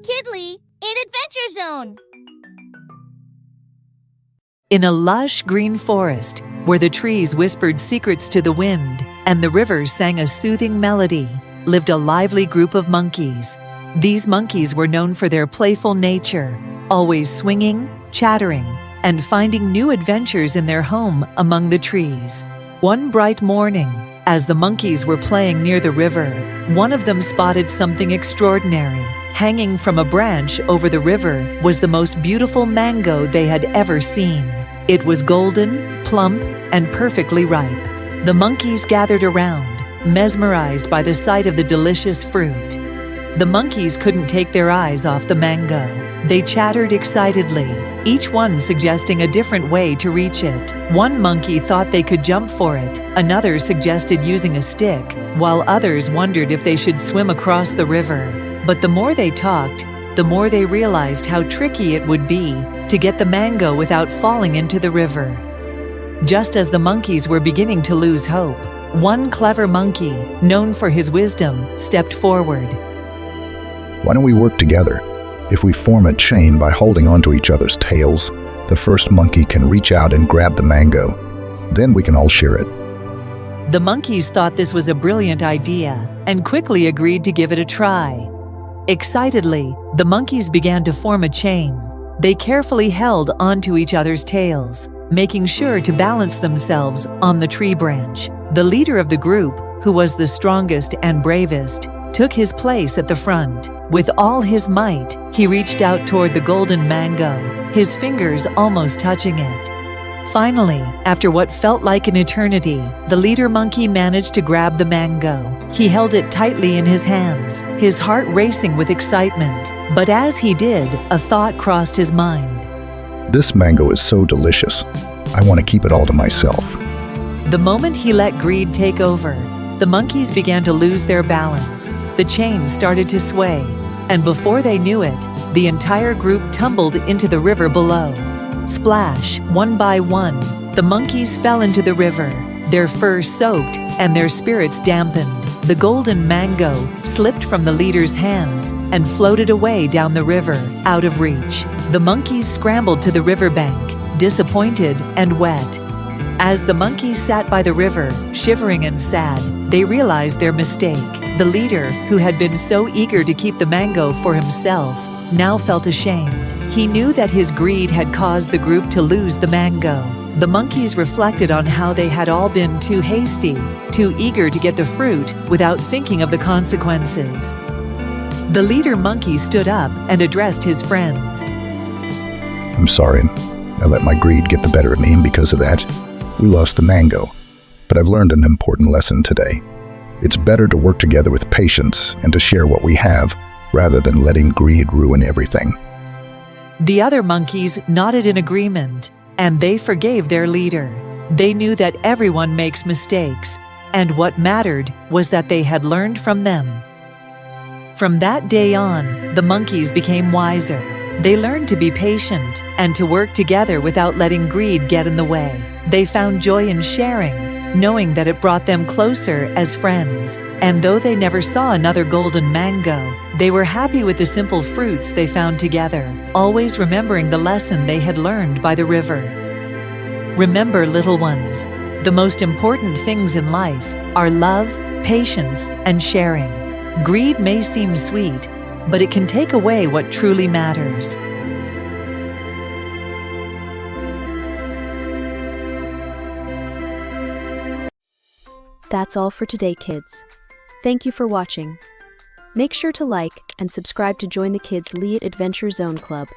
Kidley in Adventure Zone. In a lush green forest, where the trees whispered secrets to the wind and the river sang a soothing melody, lived a lively group of monkeys. These monkeys were known for their playful nature, always swinging, chattering, and finding new adventures in their home among the trees. One bright morning, as the monkeys were playing near the river, one of them spotted something extraordinary. Hanging from a branch over the river was the most beautiful mango they had ever seen. It was golden, plump, and perfectly ripe. The monkeys gathered around, mesmerized by the sight of the delicious fruit. The monkeys couldn't take their eyes off the mango. They chattered excitedly, each one suggesting a different way to reach it. One monkey thought they could jump for it, another suggested using a stick, while others wondered if they should swim across the river. But the more they talked, the more they realized how tricky it would be to get the mango without falling into the river. Just as the monkeys were beginning to lose hope, one clever monkey, known for his wisdom, stepped forward. Why don't we work together? If we form a chain by holding onto each other's tails, the first monkey can reach out and grab the mango. Then we can all share it. The monkeys thought this was a brilliant idea and quickly agreed to give it a try. Excitedly, the monkeys began to form a chain. They carefully held onto each other's tails, making sure to balance themselves on the tree branch. The leader of the group, who was the strongest and bravest, took his place at the front. With all his might, he reached out toward the golden mango, his fingers almost touching it. Finally, after what felt like an eternity, the leader monkey managed to grab the mango. He held it tightly in his hands, his heart racing with excitement. But as he did, a thought crossed his mind. This mango is so delicious. I want to keep it all to myself. The moment he let greed take over, the monkeys began to lose their balance. The chain started to sway, and before they knew it, the entire group tumbled into the river below. Splash, one by one, the monkeys fell into the river, their fur soaked and their spirits dampened. The golden mango slipped from the leader's hands and floated away down the river, out of reach. The monkeys scrambled to the riverbank, disappointed and wet. As the monkeys sat by the river, shivering and sad, they realized their mistake. The leader, who had been so eager to keep the mango for himself, now felt ashamed. He knew that his greed had caused the group to lose the mango. The monkeys reflected on how they had all been too hasty, too eager to get the fruit without thinking of the consequences. The leader monkey stood up and addressed his friends. I'm sorry. I let my greed get the better of me, and because of that, we lost the mango. But I've learned an important lesson today. It's better to work together with patience and to share what we have, rather than letting greed ruin everything. The other monkeys nodded in agreement, and they forgave their leader. They knew that everyone makes mistakes, and what mattered was that they had learned from them. From that day on, the monkeys became wiser. They learned to be patient and to work together without letting greed get in the way. They found joy in sharing, knowing that it brought them closer as friends. And though they never saw another golden mango, they were happy with the simple fruits they found together, always remembering the lesson they had learned by the river. Remember, little ones, the most important things in life are love, patience, and sharing. Greed may seem sweet, but it can take away what truly matters. That's all for today, kids. Thank you for watching. Make sure to like and subscribe to join the Kids Lead Adventure Zone Club.